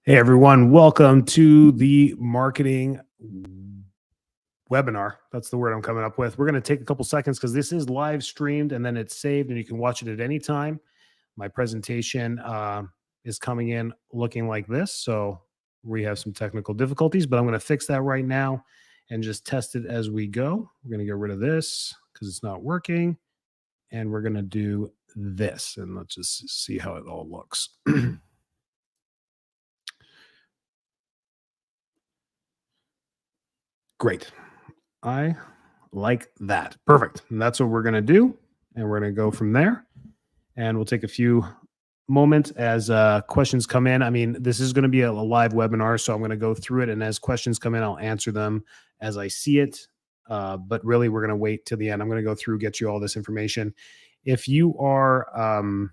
Hey everyone, welcome to the marketing webinar. That's the word I'm coming up with. We're going to take a couple seconds because this is live streamed and then it's saved and you can watch it at any time. My presentation is coming in looking like this. So we have some technical difficulties, but I'm going to fix that right now and just test it as we go. We're going to get rid of this because it's not working. And we're going to do this and let's just see how it all looks. Great. I like that. Perfect. And that's what we're going to do. And we're going to go from there. And we'll take a few moments as questions come in. I mean, this is going to be a live webinar, so I'm going to go through it. And as questions come in, I'll answer them as I see it. But really, we're going to wait till the end. I'm going to go through, get you all this information. If you are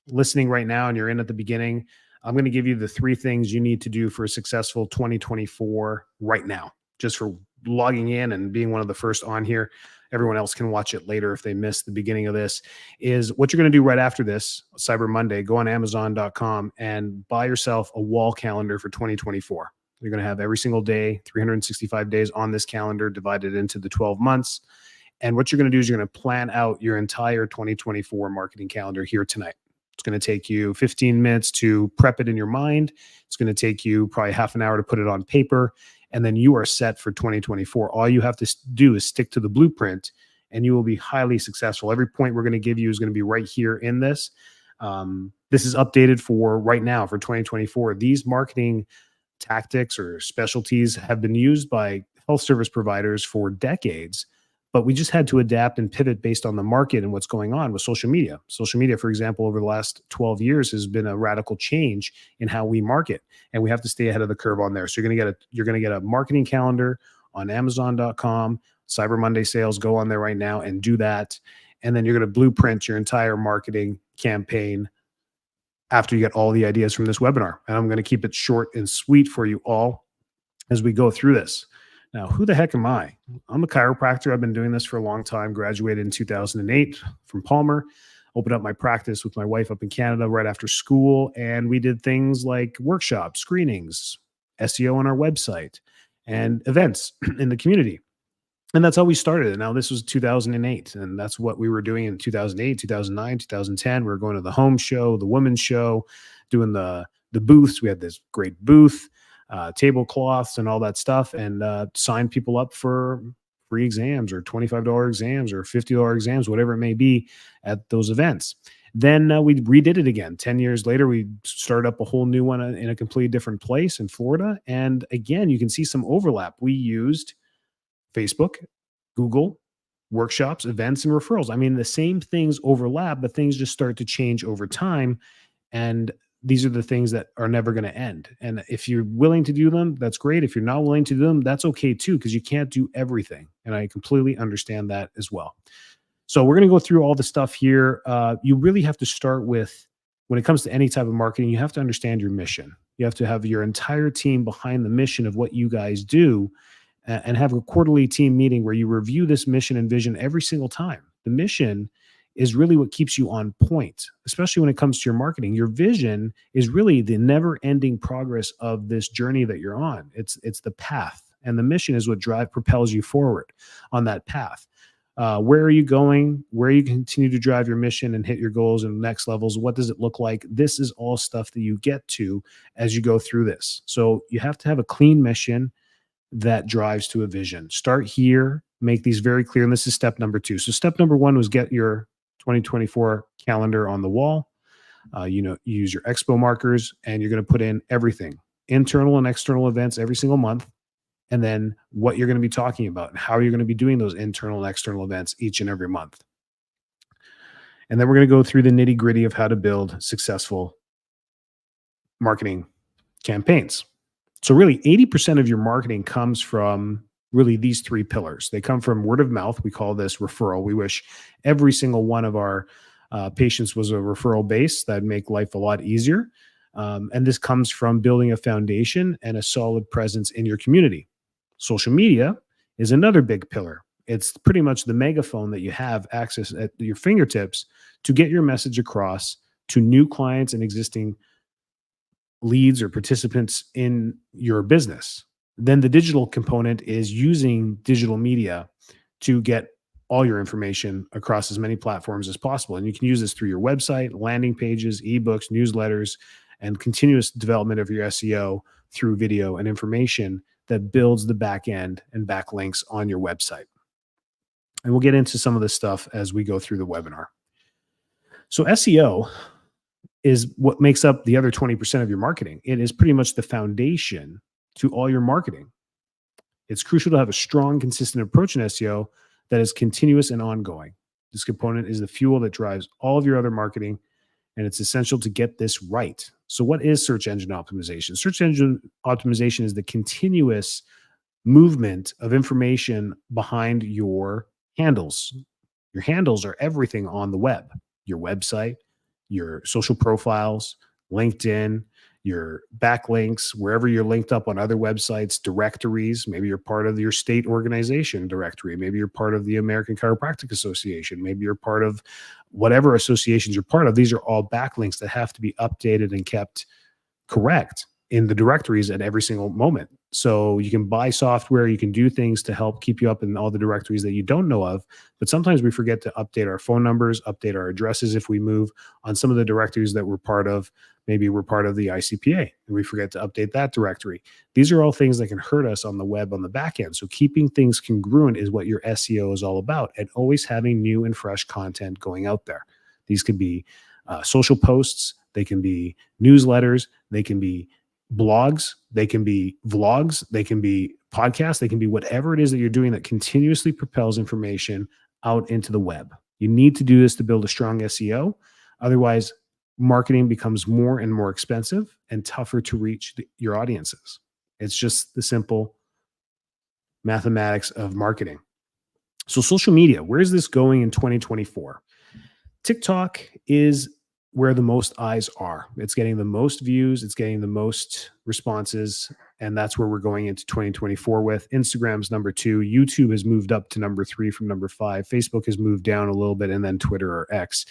listening right now and you're in at the beginning, I'm going to give you the 3 things you need to do for a successful 2024 right now, just for logging in and being one of the first on here. Everyone else can watch it later if they missed the beginning of this. Is what you're going to do right after this, Cyber Monday, go on Amazon.com and buy yourself a wall calendar for 2024. You're going to have every single day, 365 days on this calendar divided into the 12 months. And what you're going to do is you're going to plan out your entire 2024 marketing calendar here tonight. It's going to take you 15 minutes to prep it in your mind. It's going to take you probably half an hour to put it on paper. And then you are set for 2024. All you have to do is stick to the blueprint and you will be highly successful. Every point we're going to give you is going to be right here in this. This is updated for right now for 2024. These marketing tactics or specialties have been used by health service providers for decades, but we just had to adapt and pivot based on the market and what's going on with social media. Social media, for example, over the last 12 years has been a radical change in how we market, and we have to stay ahead of the curve on there. So you're going to get a marketing calendar on Amazon.com. Cyber Monday sales, go on there right now and do that. And then you're going to blueprint your entire marketing campaign after you get all the ideas from this webinar. And I'm going to keep it short and sweet for you all as we go through this. Now, who the heck am I? I'm a chiropractor. I've been doing this for a long time, graduated in 2008 from Palmer, opened up my practice with my wife up in Canada right after school. And we did things like workshops, screenings, SEO on our website, and events in the community. And that's how we started. And now this was 2008. And that's what we were doing in 2008, 2009, 2010. We were going to the home show, the women's show, doing the booths. We had this great booth. Tablecloths and all that stuff, and sign people up for free exams or $25 exams or $50 exams, whatever it may be at those events. Then we redid it again. 10 years later, we started up a whole new one in a completely different place in Florida. And again, you can see some overlap. We used Facebook, Google, workshops, events, and referrals. I mean, the same things overlap, but things just start to change over time. And these are the things that are never going to end. And if you're willing to do them, that's great. If you're not willing to do them, that's okay too, because you can't do everything. And I completely understand that as well. So we're going to go through all the stuff here. You really have to start with, when it comes to any type of marketing, you have to understand your mission. You have to have your entire team behind the mission of what you guys do, and have a quarterly team meeting where you review this mission and vision every single time. The mission is really what keeps you on point, especially when it comes to your marketing. Your vision is really the never-ending progress of this journey that you're on. It's the path, and the mission is what propels you forward on that path. Where are you going? Where you continue to drive your mission and hit your goals and next levels? What does it look like? This is all stuff that you get to as you go through this. So you have to have a clean mission that drives to a vision. Start here, make these very clear. And this is step number 2. So step number 1 was get your 2024 calendar on the wall. Use your expo markers, and you're going to put in everything, internal and external events every single month, and then what you're going to be talking about and how you're going to be doing those internal and external events each and every month. And then we're going to go through the nitty gritty of how to build successful marketing campaigns. So really 80% of your marketing comes from really these 3 pillars. They come from word of mouth. We call this referral. We wish every single one of our patients was a referral base. That'd make life a lot easier. And this comes from building a foundation and a solid presence in your community. Social media is another big pillar. It's pretty much the megaphone that you have access at your fingertips to get your message across to new clients and existing leads or participants in your business. Then the digital component is using digital media to get all your information across as many platforms as possible. And you can use this through your website, landing pages, ebooks, newsletters, and continuous development of your SEO through video and information that builds the back end and backlinks on your website. And we'll get into some of this stuff as we go through the webinar. So SEO is what makes up the other 20% of your marketing. It is pretty much the foundation to all your marketing. It's crucial to have a strong, consistent approach in SEO that is continuous and ongoing. This component is the fuel that drives all of your other marketing, and it's essential to get this right. So what is search engine optimization? Search engine optimization is the continuous movement of information behind your handles. Your handles are everything on the web, your website, your social profiles, LinkedIn, your backlinks, wherever you're linked up on other websites, directories. Maybe you're part of your state organization directory. Maybe you're part of the American Chiropractic Association. Maybe you're part of whatever associations you're part of. These are all backlinks that have to be updated and kept correct in the directories at every single moment. So you can buy software, you can do things to help keep you up in all the directories that you don't know of. But sometimes we forget to update our phone numbers, update our addresses if we move on some of the directories that we're part of. Maybe we're part of the ICPA and we forget to update that directory. These are all things that can hurt us on the web on the back end. So keeping things congruent is what your SEO is all about, and always having new and fresh content going out there. These could be social posts, they can be newsletters, they can be blogs, they can be vlogs, they can be podcasts, they can be whatever it is that you're doing that continuously propels information out into the web. You need to do this to build a strong SEO. Otherwise, marketing becomes more and more expensive and tougher to reach your audiences. It's just the simple mathematics of marketing. So social media, where is this going in 2024? TikTok is where the most eyes are. It's getting the most views, it's getting the most responses, and that's where we're going into 2024 with. Instagram's number 2, YouTube has moved up to number 3 from number 5, Facebook has moved down a little bit, and then Twitter or X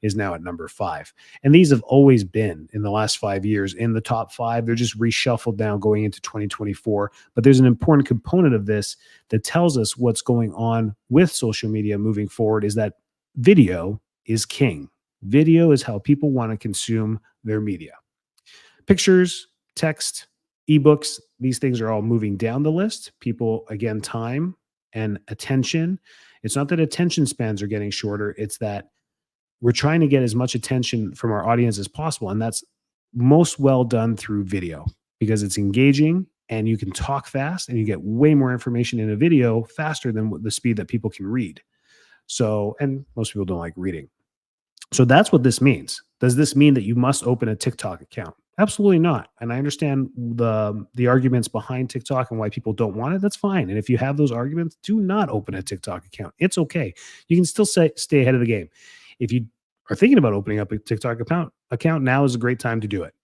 is now at number 5. And these have always been, in the last 5 years, in the top 5. They're just reshuffled now going into 2024. But there's an important component of this that tells us what's going on with social media moving forward, is that video is king. Video is how people want to consume their media. Pictures, text, ebooks, these things are all moving down the list. People, again, time and attention. It's not that attention spans are getting shorter. It's that we're trying to get as much attention from our audience as possible. And that's most well done through video, because it's engaging and you can talk fast and you get way more information in a video faster than the speed that people can read. So, and most people don't like reading. So that's what this means. Does this mean that you must open a TikTok account? Absolutely not. And I understand the arguments behind TikTok and why people don't want it. That's fine. And if you have those arguments, do not open a TikTok account. It's okay. You can still stay ahead of the game. If you are thinking about opening up a TikTok account, now is a great time to do it.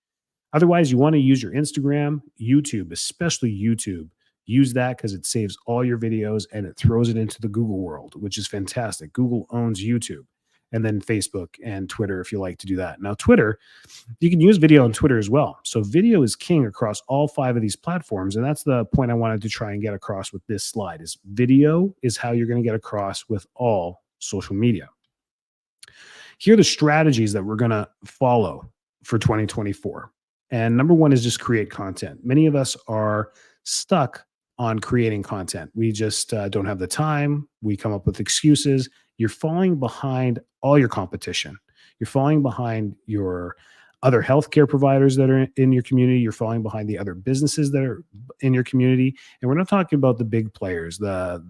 Otherwise, you want to use your Instagram, YouTube, especially YouTube. Use that because it saves all your videos and it throws it into the Google world, which is fantastic. Google owns YouTube. And then Facebook and Twitter, if you like to do that. Now, Twitter, you can use video on Twitter as well. So video is king across all 5 of these platforms. And that's the point I wanted to try and get across with this slide, is video is how you're going to get across with all social media. Here are the strategies that we're going to follow for 2024. And number 1 is just create content. Many of us are stuck on creating content. We just don't have the time. We come up with excuses. You're falling behind all your competition. You're falling behind your other healthcare providers that are in your community. You're falling behind the other businesses that are in your community. And we're not talking about the big players, the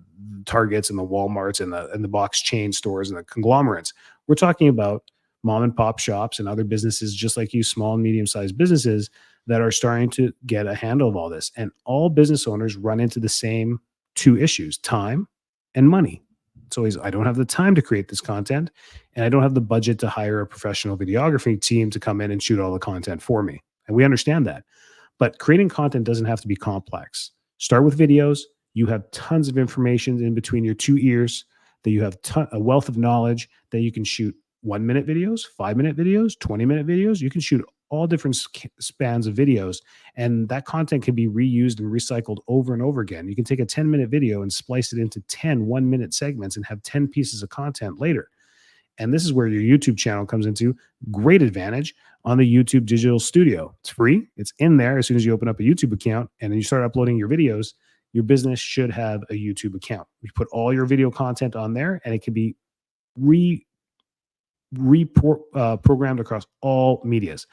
Targets and the Walmarts and the box chain stores and the conglomerates. We're talking about mom and pop shops and other businesses just like you, small and medium-sized businesses that are starting to get a handle of all this. And all business owners run into the same 2 issues, time and money. It's always, I don't have the time to create this content, and I don't have the budget to hire a professional videography team to come in and shoot all the content for me. And we understand that. But creating content doesn't have to be complex. Start with videos. You have tons of information in between your 2 ears, that you have a wealth of knowledge that you can shoot 1-minute videos, 5-minute videos, 20-minute videos. You can shoot all different spans of videos, and that content can be reused and recycled over and over again. You can take a 10-minute video and splice it into 10 1-minute segments and have 10 pieces of content later. And this is where your YouTube channel comes into great advantage on the YouTube Digital Studio. It's free. It's in there as soon as you open up a YouTube account and then you start uploading your videos. Your business should have a YouTube account. You put all your video content on there, and it can be programmed across all medias.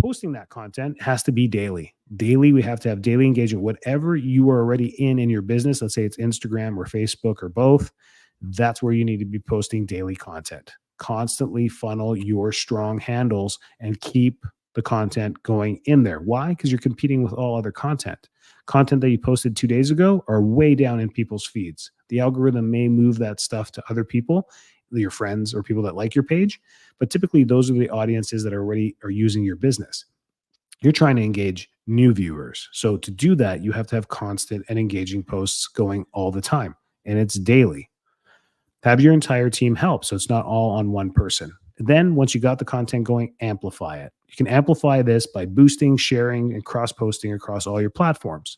Posting that content has to be daily. Daily, we have to have daily engagement. Whatever you are already in your business, let's say it's Instagram or Facebook or both, that's where you need to be posting daily content. Constantly funnel your strong handles and keep the content going in there. Why? Because you're competing with all other content. Content that you posted 2 days ago are way down in people's feeds. The algorithm may move that stuff to other people, your friends or people that like your page, but typically those are the audiences that are using your business. You're trying to engage new viewers. So to do that, you have to have constant and engaging posts going all the time, and it's daily. Have your entire team help, so it's not all on one person. Then once you got the content going, amplify it. You can amplify this by boosting, sharing, and cross-posting across all your platforms.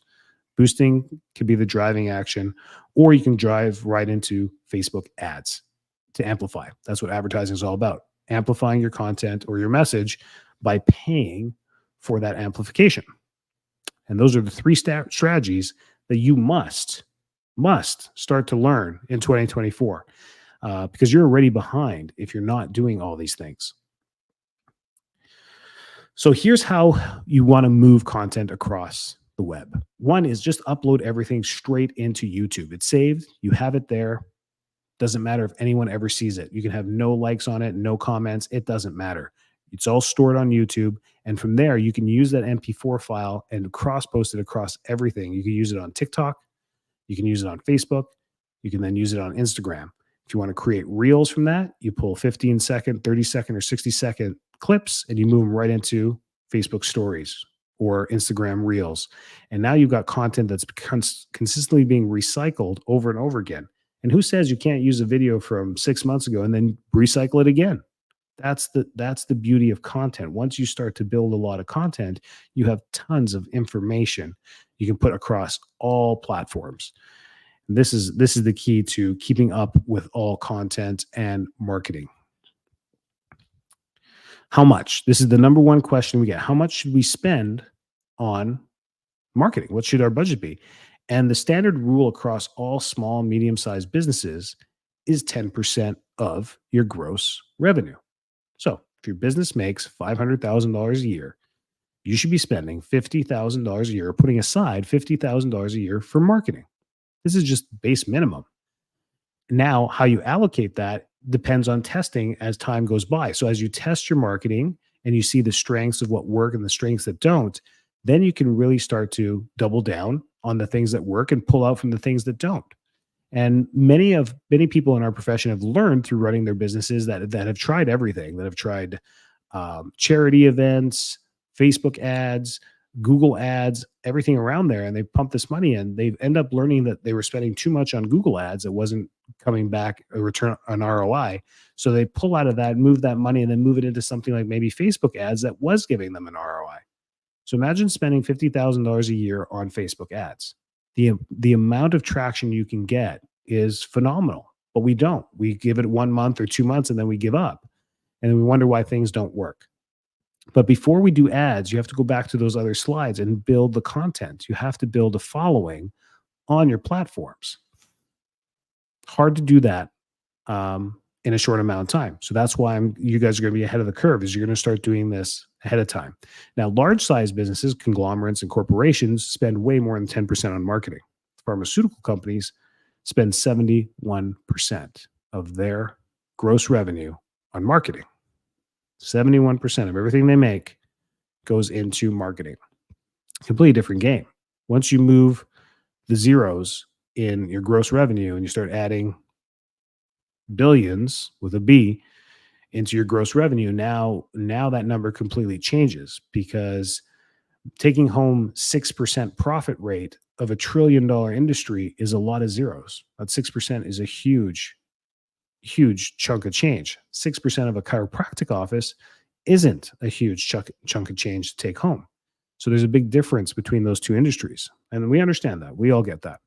Boosting could be the driving action, or you can drive right into Facebook ads to amplify. That's what advertising is all about. Amplifying your content or your message by paying for that amplification. And those are the three strategies that you must start to learn in 2024 because you're already behind if you're not doing all these things. So here's how you want to move content across the web. One is just upload everything straight into YouTube. It's saved. You have it there. Doesn't matter if anyone ever sees it. You can have no likes on it, no comments. It doesn't matter. It's all stored on YouTube. And from there, you can use that MP4 file and cross-post it across everything. You can use it on TikTok. You can use it on Facebook. You can then use it on Instagram. If you want to create reels from that, you pull 15-second, 30-second, or 60-second clips, and you move them right into Facebook stories or Instagram reels. And now you've got content that's consistently being recycled over and over again. And who says you can't use a video from 6 months ago and then recycle it again? That's the beauty of content. Once you start to build a lot of content, you have tons of information you can put across all platforms. This is the key to keeping up with all content and marketing. How much? This is the number one question we get. How much should we spend on marketing? What should our budget be? And the standard rule across all small, medium-sized businesses is 10% of your gross revenue. So if your business makes $500,000 a year, you should be spending $50,000 a year, putting aside $50,000 a year for marketing. This is just base minimum. Now, how you allocate that depends on testing as time goes by. So as you test your marketing and you see the strengths of what work and the strengths that don't, then you can really start to double down on the things that work and pull out from the things that don't. And many people in our profession have learned through running their businesses that have tried everything, that have tried charity events, Facebook ads, Google ads, everything around there, and they pump this money in. They end up learning that they were spending too much on Google ads. It wasn't coming back a return on ROI. So they pull out of that, move that money, and then move it into something like maybe Facebook ads that was giving them an ROI. So imagine spending $50,000 a year on Facebook ads. The amount of traction you can get is phenomenal, but we don't. We give it 1 month or 2 months and then we give up. And then we wonder why things don't work. But before we do ads, you have to go back to those other slides and build the content. You have to build a following on your platforms. Hard to do that in a short amount of time. So that's why you guys are going to be ahead of the curve, is you're going to start doing this ahead of time. Now, large size businesses, conglomerates, and corporations spend way more than 10% on marketing. Pharmaceutical companies spend 71% of their gross revenue on marketing. 71% of everything they make goes into marketing. Completely different game. Once you move the zeros in your gross revenue and you start adding billions with a B into your gross revenue, now that number completely changes, because taking home 6% profit rate of $1 trillion industry is a lot of zeros. That 6% is a huge chunk of change. 6% of a chiropractic office isn't a huge chunk of change to take home. So there's a big difference between those two industries. And we understand that. We all get that.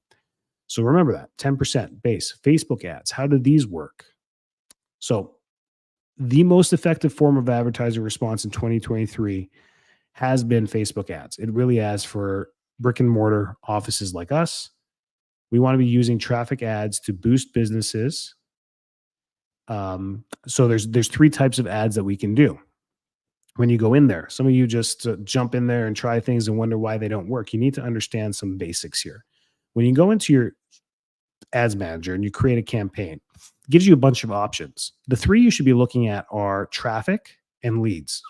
So remember that 10% base Facebook ads. How do these work? So the most effective form of advertising response in 2023 has been Facebook ads. It really has for brick and mortar offices like us. We want to be using traffic ads to boost businesses. So there's three types of ads that we can do. When you go in there, some of you just jump in there and try things and wonder why they don't work. You need to understand some basics here. When you go into your ads manager and you create a campaign, it gives you a bunch of options. The three you should be looking at are traffic and leads.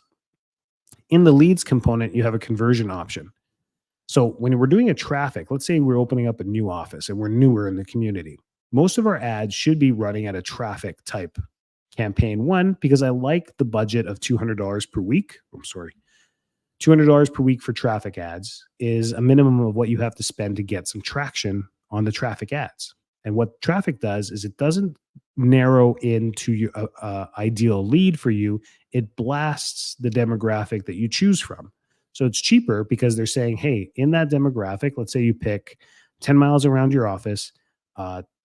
In the leads component, you have a conversion option. So when we're doing a traffic, let's say we're opening up a new office and we're newer in the community, most of our ads should be running at a traffic type campaign. One, because I like the budget of $200 per week. I'm sorry. $200 per week for traffic ads is a minimum of what you have to spend to get some traction on the traffic ads. And what traffic does is it doesn't narrow into your ideal lead for you. It blasts the demographic that you choose from. So it's cheaper because they're saying, hey, in that demographic, let's say you pick 10 miles around your office,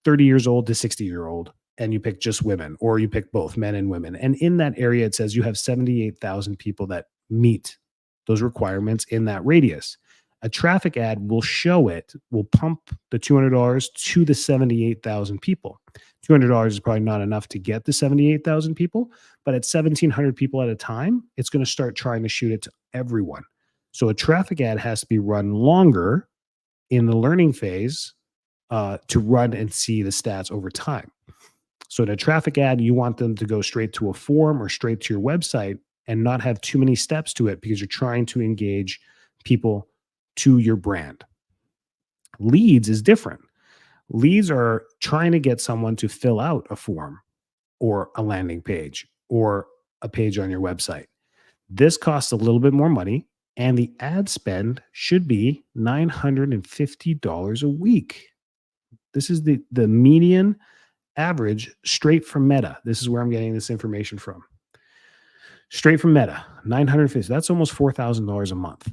30 years old to 60-year-old, and you pick just women, or you pick both men and women. And in that area, it says you have 78,000 people that meet those requirements in that radius. A traffic ad will show it, will pump the $200 to the 78,000 people. $200 is probably not enough to get the 78,000 people, but at 1,700 people at a time, it's going to start trying to shoot it to everyone. So a traffic ad has to be run longer in the learning phase to run and see the stats over time. So in a traffic ad, you want them to go straight to a form or straight to your website and not have too many steps to it because you're trying to engage people to your brand. Leads is different. Leads are trying to get someone to fill out a form or a landing page or a page on your website. This costs a little bit more money, and the ad spend should be $950 a week. This is the median average straight from Meta. This is where I'm getting this information from. Straight from Meta, $950. That's almost $4,000 a month.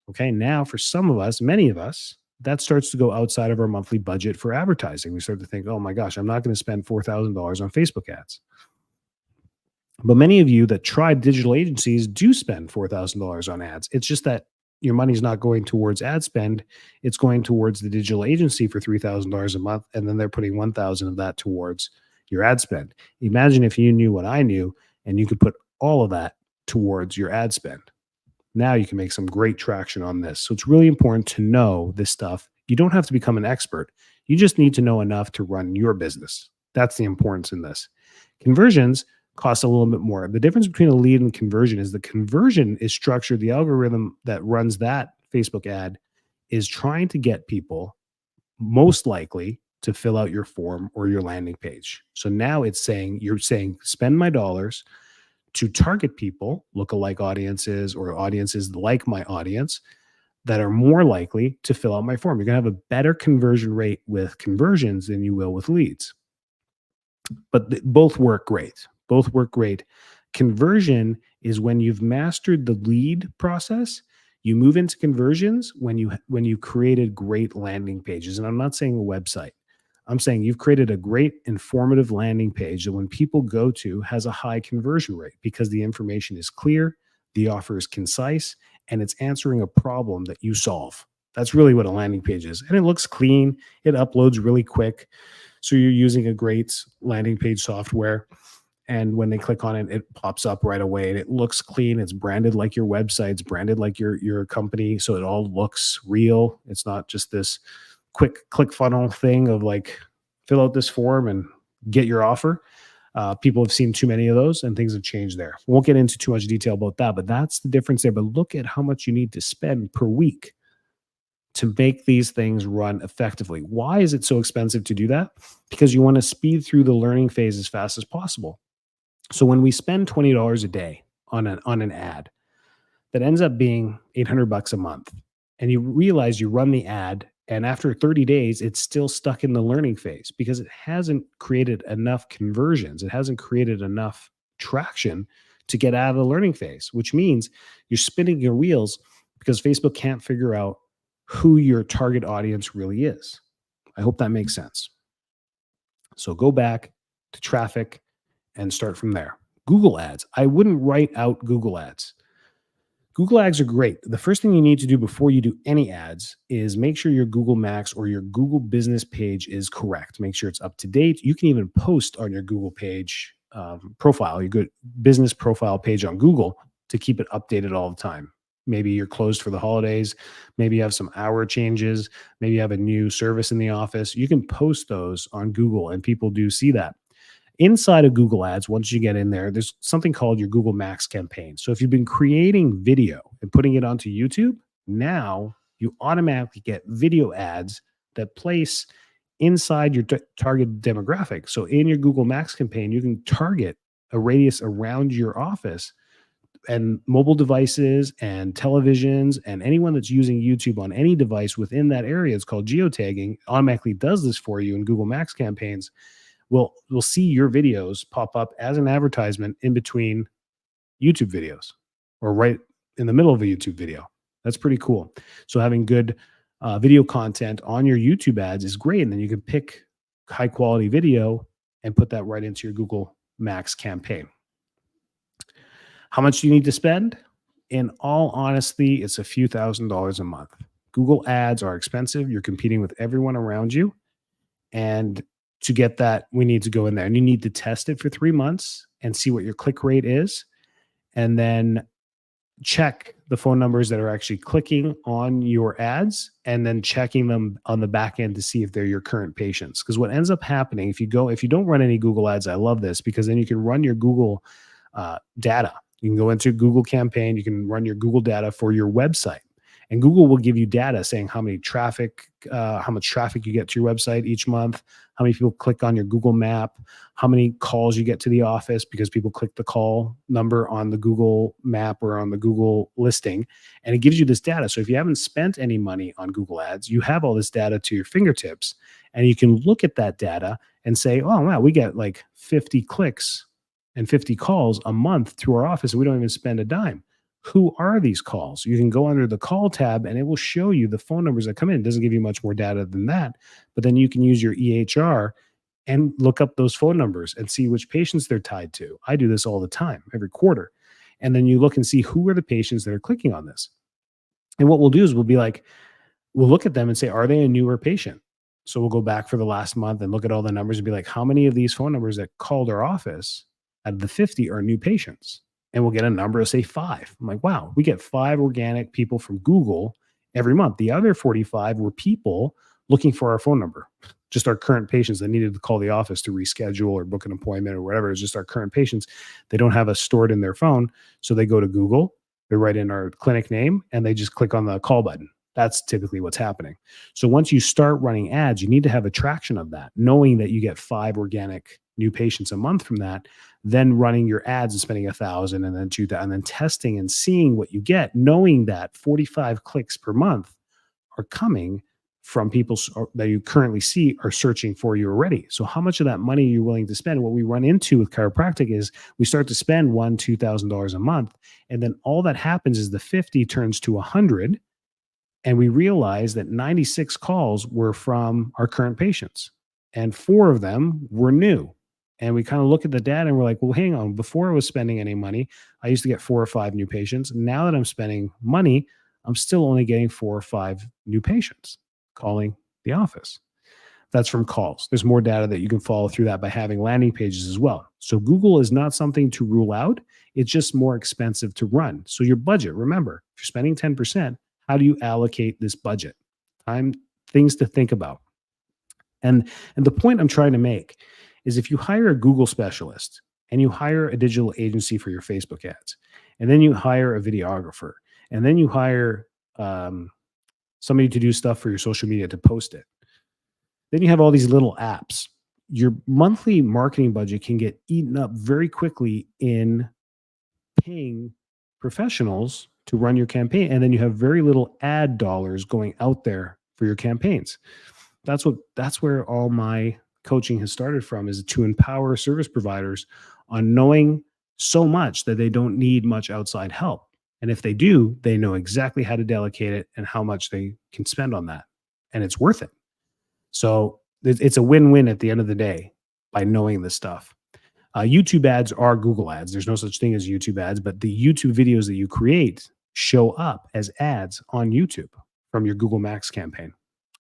Okay, now for some of us, many of us, that starts to go outside of our monthly budget for advertising. We start to think, oh my gosh, I'm not going to spend $4,000 on Facebook ads. But many of you that try digital agencies do spend $4,000 on ads. It's just that your money's not going towards ad spend. It's going towards the digital agency for $3,000 a month, and then they're putting $1,000 of that towards your ad spend. Imagine if you knew what I knew, and you could put all of that towards your ad spend. Now you can make some great traction on this. So it's really important to know this stuff. You don't have to become an expert. You just need to know enough to run your business. That's the importance in this. Conversions cost a little bit more. The difference between a lead and conversion is the conversion is structured. The algorithm that runs that Facebook ad is trying to get people most likely to fill out your form or your landing page. So now it's saying, you're saying, spend my dollars to target people, lookalike audiences or audiences like my audience that are more likely to fill out my form. You're going to have a better conversion rate with conversions than you will with leads. But both work great. Both work great. Conversion is when you've mastered the lead process. You move into conversions when you created great landing pages. And I'm not saying a website. I'm saying you've created a great informative landing page that when people go to has a high conversion rate because the information is clear, the offer is concise, and it's answering a problem that you solve. That's really what a landing page is. And it looks clean. It uploads really quick. So you're using a great landing page software. And when they click on it, it pops up right away and it looks clean. It's branded like your website. It's branded like your company. So it all looks real. It's not just this quick click funnel thing of like, fill out this form and get your offer. People have seen too many of those and things have changed there. We won't get into too much detail about that, but that's the difference there. But look at how much you need to spend per week to make these things run effectively. Why is it so expensive to do that? Because you want to speed through the learning phase as fast as possible. So when we spend $20 a day on an ad, that ends up being $800 a month, and you realize you run the ad, and after 30 days, it's still stuck in the learning phase because it hasn't created enough conversions. It hasn't created enough traction to get out of the learning phase, which means you're spinning your wheels because Facebook can't figure out who your target audience really is. I hope that makes sense. So go back to traffic and start from there. Google ads. I wouldn't write out Google ads. Google ads are great. The first thing you need to do before you do any ads is make sure your Google Max or your Google business page is correct. Make sure it's up to date. You can even post on your Google page profile, your good business profile page on Google to keep it updated all the time. Maybe you're closed for the holidays. Maybe you have some hour changes. Maybe you have a new service in the office. You can post those on Google and people do see that. Inside of Google Ads, once you get in there, there's something called your Google Max campaign. So if you've been creating video and putting it onto YouTube, now you automatically get video ads that place inside your target demographic. So in your Google Max campaign, you can target a radius around your office, and mobile devices and televisions and anyone that's using YouTube on any device within that area. It's called geotagging. Automatically does this for you in Google Max campaigns. We'll see your videos pop up as an advertisement in between YouTube videos or right in the middle of a YouTube video. That's pretty cool. So having good video content on your YouTube ads is great. And then you can pick high quality video and put that right into your Google Max campaign. How much do you need to spend? In all honesty, it's a few $1,000s a month. Google ads are expensive. You're competing with everyone around you. And to get that, we need to go in there and you need to test it for 3 months and see what your click rate is. And then check the phone numbers that are actually clicking on your ads and then checking them on the back end to see if they're your current patients. Because what ends up happening, if you don't run any Google ads, I love this because then you can run your Google data. You can go into Google campaign, you can run your Google data for your website. And Google will give you data saying how much traffic you get to your website each month, how many people click on your Google map, how many calls you get to the office because people click the call number on the Google map or on the Google listing. And it gives you this data. So if you haven't spent any money on Google ads, you have all this data to your fingertips and you can look at that data and say, oh, wow, we get like 50 clicks and 50 calls a month through our office. And we don't even spend a dime. Who are these calls? You can go under the call tab and it will show you the phone numbers that come in. It doesn't give you much more data than that, but then you can use your EHR and look up those phone numbers and see which patients they're tied to. I do this all the time, every quarter. And then you look and see who are the patients that are clicking on this. And what we'll do is we'll look at them and say, are they a newer patient? So we'll go back for the last month and look at all the numbers and be like, how many of these phone numbers that called our office out of the 50 are new patients? And we'll get a number of say 5. I'm like, wow, we get 5 organic people from Google every month. The other 45 were people looking for our phone number, just our current patients that needed to call the office to reschedule or book an appointment or whatever. It's just our current patients. They don't have us stored in their phone. So they go to Google, they write in our clinic name, and they just click on the call button. That's typically what's happening. So once you start running ads, you need to have a traction of that, knowing that you get 5 organic new patients a month from that, then running your ads and spending 1,000 and then 2,000 and then testing and seeing what you get, knowing that 45 clicks per month are coming from people that you currently see are searching for you already. So how much of that money are you willing to spend? What we run into with chiropractic is we start to spend $1,000, $2,000 a month. And then all that happens is the 50 turns to 100. And we realize that 96 calls were from our current patients and 4 of them were new. And we kind of look at the data and we're like, well, hang on, before I was spending any money, I used to get 4 or 5 new patients. Now that I'm spending money, I'm still only getting 4 or 5 new patients calling the office. That's from calls. There's more data that you can follow through that by having landing pages as well. So Google is not something to rule out. It's just more expensive to run. So your budget, remember, if you're spending 10%, how do you allocate this budget? Things to think about. And the point I'm trying to make is if you hire a Google specialist and you hire a digital agency for your Facebook ads, and then you hire a videographer, and then you hire somebody to do stuff for your social media to post it, then you have all these little apps. Your monthly marketing budget can get eaten up very quickly in paying professionals to run your campaign, and then you have very little ad dollars going out there for your campaigns. That's where all my coaching has started from, is to empower service providers on knowing so much that they don't need much outside help. And if they do, they know exactly how to delegate it and how much they can spend on that. And it's worth it. So it's a win-win at the end of the day by knowing this stuff. YouTube ads are Google ads. There's no such thing as YouTube ads, but the YouTube videos that you create show up as ads on YouTube from your Google Max campaign.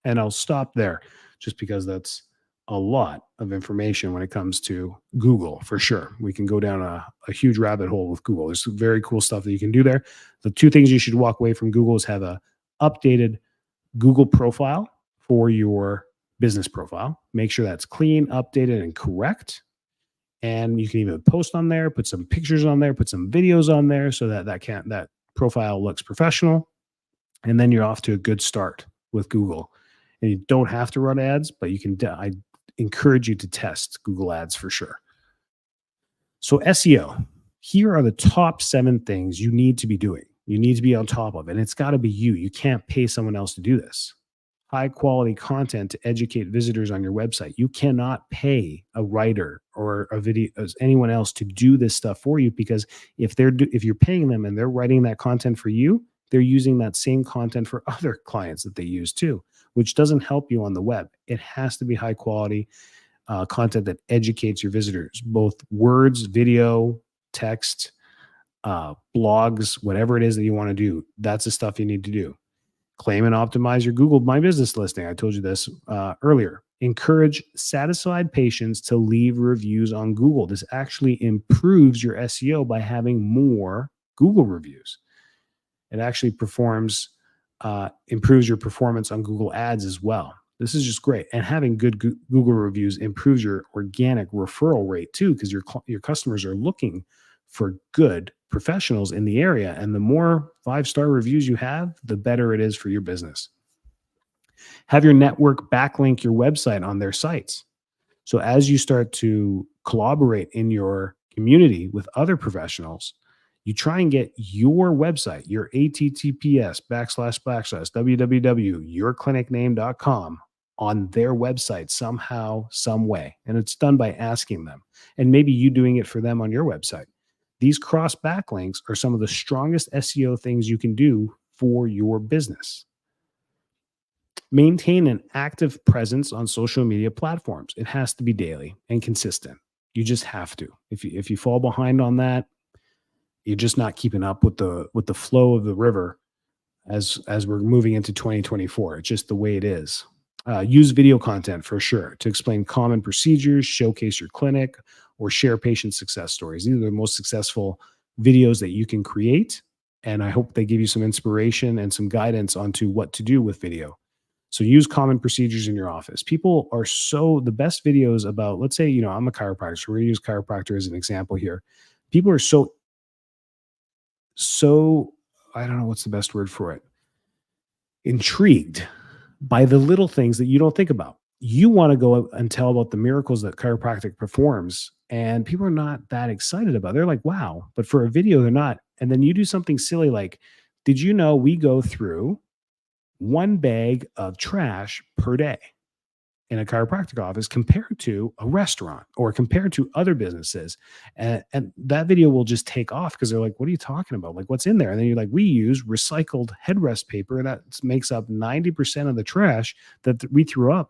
And I'll stop there just because that's a lot of information when it comes to Google, for sure. We can go down a huge rabbit hole with Google. There's some very cool stuff that you can do there. The two things you should walk away from Google is have a updated Google profile for your business profile. Make sure that's clean, updated, and correct. And you can even post on there, put some pictures on there, put some videos on there so that that profile looks professional. And then you're off to a good start with Google. And you don't have to run ads, but you can. I encourage you to test Google ads for sure. So SEO, here are the top 7 things you need to be doing. You need to be on top of, and it's got to be you. You can't pay someone else to do this. High quality content to educate visitors on your website. You cannot pay a writer or anyone else to do this stuff for you, because if you're paying them and they're writing that content for you, they're using that same content for other clients that they use too, which doesn't help you on the web. It has to be high quality content that educates your visitors, both words, video, text, blogs, whatever it is that you want to do. That's the stuff you need to do. Claim and optimize your Google My Business listing. I told you this earlier. Encourage satisfied patients to leave reviews on Google. This actually improves your SEO by having more Google reviews. It actually improves your performance on Google Ads as well. This is just great. And having good Google reviews improves your organic referral rate too, because your customers are looking for good professionals in the area. And the more 5-star reviews you have, the better it is for your business. Have your network backlink your website on their sites. So as you start to collaborate in your community with other professionals, you try and get your website, your HTTPS //www.yourclinicname.com on their website somehow, some way. And it's done by asking them, and maybe you doing it for them on your website. These cross backlinks are some of the strongest SEO things you can do for your business. Maintain an active presence on social media platforms. It has to be daily and consistent. You just have to. If you fall behind on that, you're just not keeping up with the flow of the river as we're moving into 2024. It's just the way it is. Use video content for sure to explain common procedures, showcase your clinic, or share patient success stories. These are the most successful videos that you can create. And I hope they give you some inspiration and some guidance onto what to do with video. So use common procedures in your office. People are the best videos about, let's say, I'm a chiropractor. So we're going to use chiropractor as an example here. People are so, I don't know what's the best word for it, intrigued by the little things that you don't think about. You want to go and tell about the miracles that chiropractic performs, and people are not that excited about it. They're like, wow, but for a video, they're not. And then you do something silly like, did you know we go through 1 bag of trash per day in a chiropractic office compared to a restaurant or compared to other businesses? And that video will just take off because they're like, what are you talking about? Like, what's in there? And then you're like, we use recycled headrest paper that makes up 90% of the trash that we threw out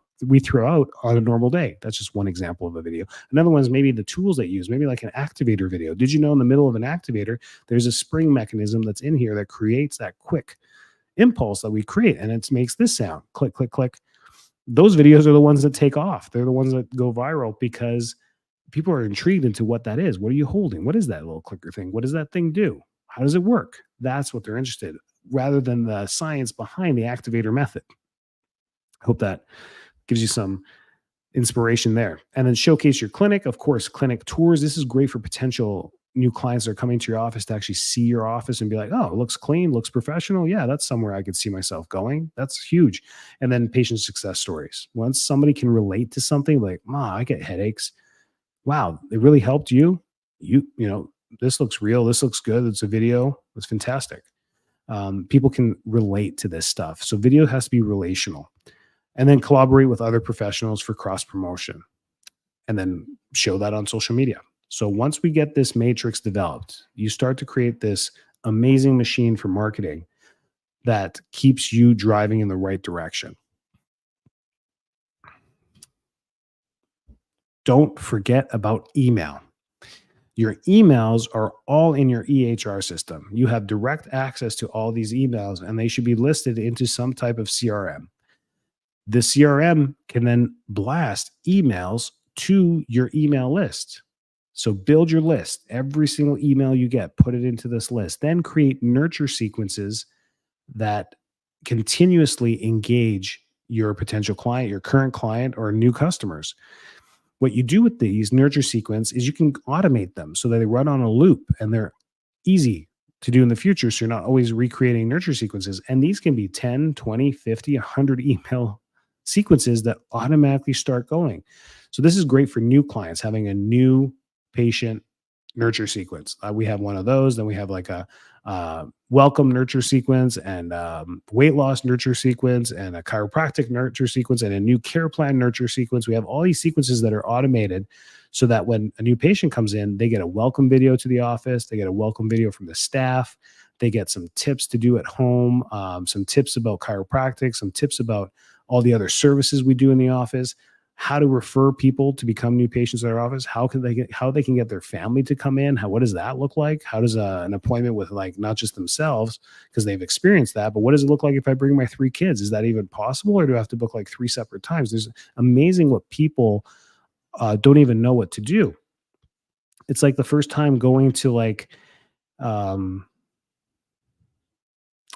on a normal day. That's just one example of a video. Another one is maybe the tools they use, maybe like an activator video. Did you know in the middle of an activator, there's a spring mechanism that's in here that creates that quick impulse that we create, and it makes this sound, click, click, click. Those videos are the ones that take off. They're the ones that go viral because people are intrigued into what that is. What are you holding? What is that little clicker thing? What does that thing do? How does it work? That's what they're interested in, rather than the science behind the activator method. I hope that gives you some inspiration there. And then showcase your clinic. Of course, clinic tours. This is great for potential new clients that are coming to your office to actually see your office and be like, oh, it looks clean, looks professional. Yeah, that's somewhere I could see myself going. That's huge. And then patient success stories. Once somebody can relate to something like, I get headaches. Wow, it really helped you. You know, this looks real. This looks good. It's a video. It's fantastic. People can relate to this stuff. So video has to be relational. And then collaborate with other professionals for cross promotion. And then show that on social media. So once we get this matrix developed, you start to create this amazing machine for marketing that keeps you driving in the right direction. Don't forget about email. Your emails are all in your EHR system. You have direct access to all these emails, and they should be listed into some type of CRM. The CRM can then blast emails to your email list. So build your list. Every single email you get, put it into this list. Then create nurture sequences that continuously engage your potential client, your current client, or new customers. What you do with these nurture sequence is you can automate them so that they run on a loop and they're easy to do in the future. So you're not always recreating nurture sequences. And these can be 10, 20, 50, 100 email sequences that automatically start going. So this is great for new clients having a new patient nurture sequence. We have one of those. Then we have like a welcome nurture sequence and weight loss nurture sequence and a chiropractic nurture sequence and a new care plan nurture sequence. We have all these sequences that are automated so that when a new patient comes in, they get a welcome video to the office. They get a welcome video from the staff. They get some tips to do at home, some tips about chiropractic, some tips about all the other services we do in the office, how to refer people to become new patients at our office, how they can get their family to come in, what does that look like? How does an appointment with like not just themselves because they've experienced that, but what does it look like if I bring my 3 kids? Is that even possible, or do I have to book like 3 separate times? There's amazing what people don't even know what to do. It's like the first time going to like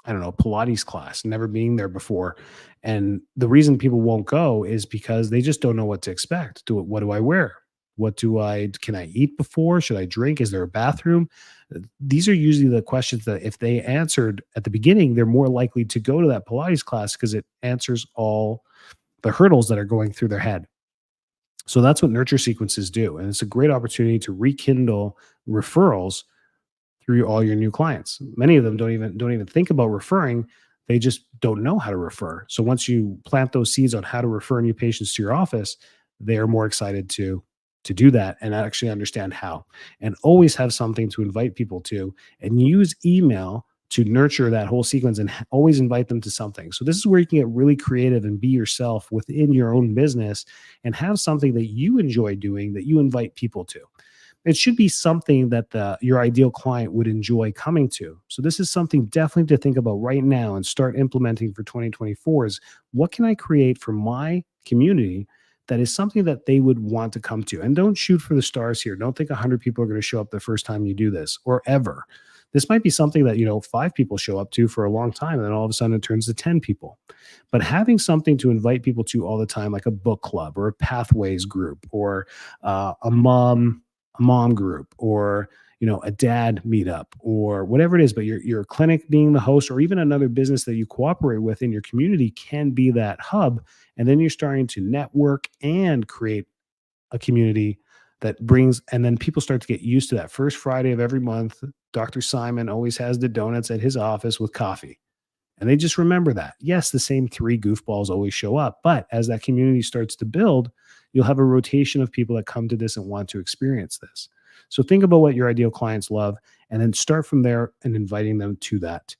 I don't know, Pilates class, never being there before. And the reason people won't go is because they just don't know what to expect. What do I wear? Can I eat before? Should I drink? Is there a bathroom? These are usually the questions that if they answered at the beginning, they're more likely to go to that Pilates class because it answers all the hurdles that are going through their head. So that's what nurture sequences do. And it's a great opportunity to rekindle referrals through all your new clients. Many of them don't even think about referring. They just don't know how to refer. So once you plant those seeds on how to refer new patients to your office, they are more excited to do that and actually understand how. And always have something to invite people to, and use email to nurture that whole sequence and always invite them to something. So this is where you can get really creative and be yourself within your own business and have something that you enjoy doing that you invite people to. It should be something that your ideal client would enjoy coming to. So this is something definitely to think about right now and start implementing for 2024 is what can I create for my community that is something that they would want to come to? And don't shoot for the stars here. Don't think 100 people are going to show up the first time you do this or ever. This might be something that, 5 people show up to for a long time, and then all of a sudden it turns to 10 people. But having something to invite people to all the time, like a book club or a pathways group or a mom group or a dad meetup or whatever it is, but your clinic being the host or even another business that you cooperate with in your community can be that hub. And then you're starting to network and create a community that brings, and then people start to get used to that first Friday of every month. Dr. Simon always has the donuts at his office with coffee. And they just remember that. Yes, the same 3 goofballs always show up, but as that community starts to build, you'll have a rotation of people that come to this and want to experience this. So think about what your ideal clients love and then start from there and inviting them to that.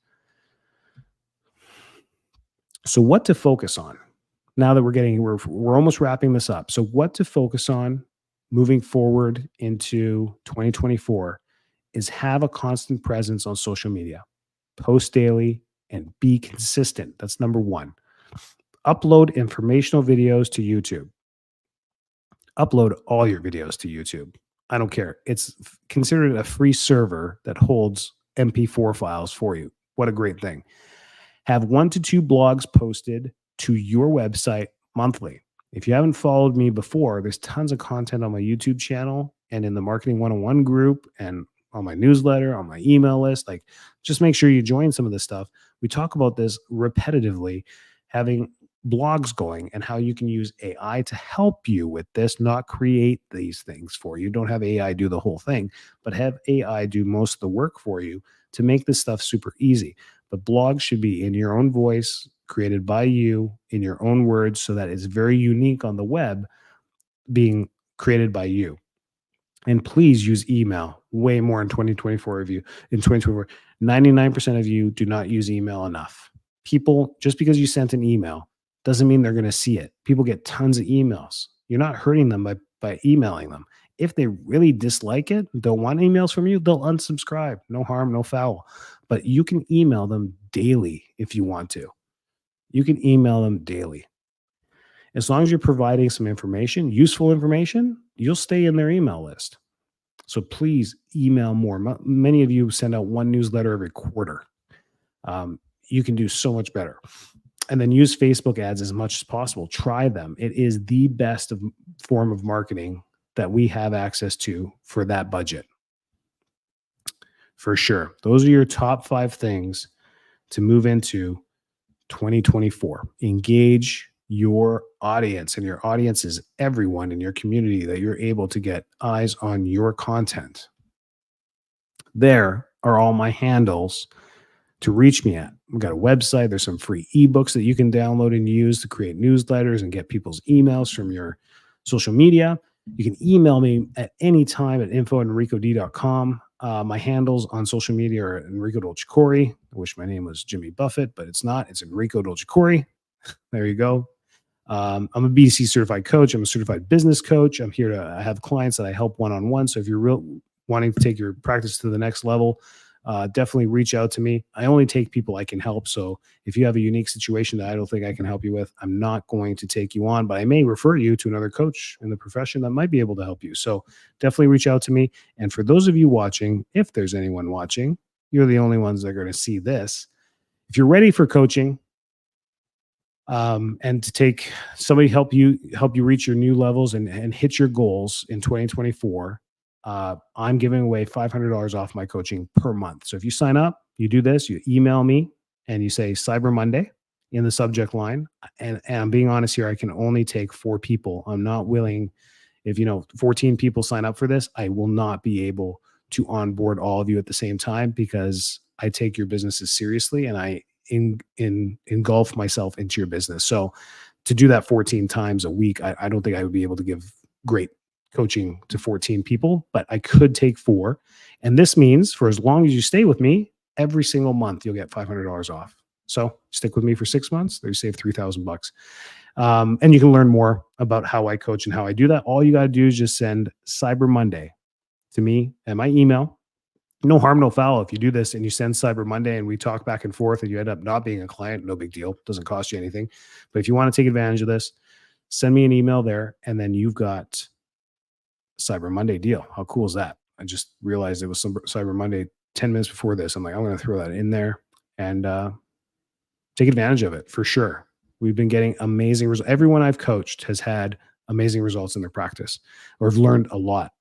So what to focus on now that we're almost wrapping this up. So what to focus on moving forward into 2024 is have a constant presence on social media, post daily, and be consistent. That's number 1. Upload informational videos to YouTube. Upload all your videos to YouTube. I don't care. It's considered a free server that holds MP4 files for you. What a great thing. Have 1 to 2 blogs posted to your website monthly. If you haven't followed me before, there's tons of content on my YouTube channel and in the Marketing 101 group and on my newsletter, on my email list. Like, just make sure you join some of this stuff. We talk about this repetitively, having blogs going and how you can use AI to help you with this, not create these things for you. Don't have AI do the whole thing, but have AI do most of the work for you to make this stuff super easy. But blogs should be in your own voice, created by you in your own words, so that it's very unique on the web, being created by you. And please use email way more in 2024 of you. In 2024, 99% of you do not use email enough. People, just because you sent an email doesn't mean they're going to see it. People get tons of emails. You're not hurting them by emailing them. If they really dislike it, don't want emails from you, they'll unsubscribe. No harm, no foul. But you can email them daily if you want to. You can email them daily. As long as you're providing some information, useful information, you'll stay in their email list. So please email more. Many of you send out one newsletter every quarter. You can do so much better. And then use Facebook ads as much as possible. Try them. It is the best form of marketing that we have access to for that budget. For sure. Those are your top 5 things to move into 2024. Engage your audience, and your audience is everyone in your community that you're able to get eyes on your content. There are all my handles to reach me at. We've got a website. There's some free ebooks that you can download and use to create newsletters and get people's emails from your social media. You can email me at any time at info@enricod.com. My handles on social media are Enrico Dolcecore. I wish my name was Jimmy Buffett, but it's not. It's Enrico Dolcecore. There you go. I'm a BDC certified coach. I'm a certified business coach. I'm here to have clients that I help one-on-one. So if you're wanting to take your practice to the next level, definitely reach out to me. I only take people I can help. So if you have a unique situation that I don't think I can help you with, I'm not going to take you on, but I may refer you to another coach in the profession that might be able to help you. So definitely reach out to me. And for those of you watching, if there's anyone watching, you're the only ones that are going to see this. If you're ready for coaching, and to take somebody help you reach your new levels and hit your goals in 2024, I'm giving away $500 off my coaching per month. So if you sign up, you do this, you email me and you say Cyber Monday in the subject line. And I'm being honest here, I can only take 4 people. I'm not willing, if 14 people sign up for this, I will not be able to onboard all of you at the same time, because I take your businesses seriously and I engulf myself into your business. So to do that 14 times a week, I don't think I would be able to give great coaching to 14 people, but I could take 4. And this means for as long as you stay with me, every single month, you'll get $500 off. So stick with me for 6 months, there you save $3,000. And you can learn more about how I coach and how I do that. All you got to do is just send Cyber Monday to me at my email. No harm, no foul. If you do this and you send Cyber Monday and we talk back and forth and you end up not being a client, no big deal. Doesn't cost you anything. But if you want to take advantage of this, send me an email there, and then you've got Cyber Monday deal. How cool is that? I just realized it was some Cyber Monday 10 minutes before this. I'm like, I'm going to throw that in there and take advantage of it for sure. We've been getting amazing results. Everyone I've coached has had amazing results in their practice, or have learned a lot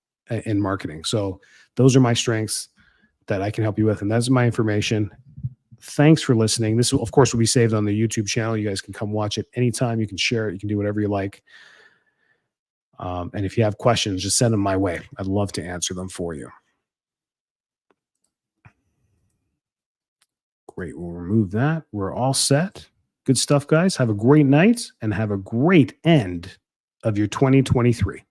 in marketing. So those are my strengths that I can help you with. And that's my information. Thanks for listening. This, of course, will be saved on the YouTube channel. You guys can come watch it anytime. You can share it. You can do whatever you like. And if you have questions, just send them my way. I'd love to answer them for you. Great. We'll remove that. We're all set. Good stuff, guys. Have a great night and have a great end of your 2023.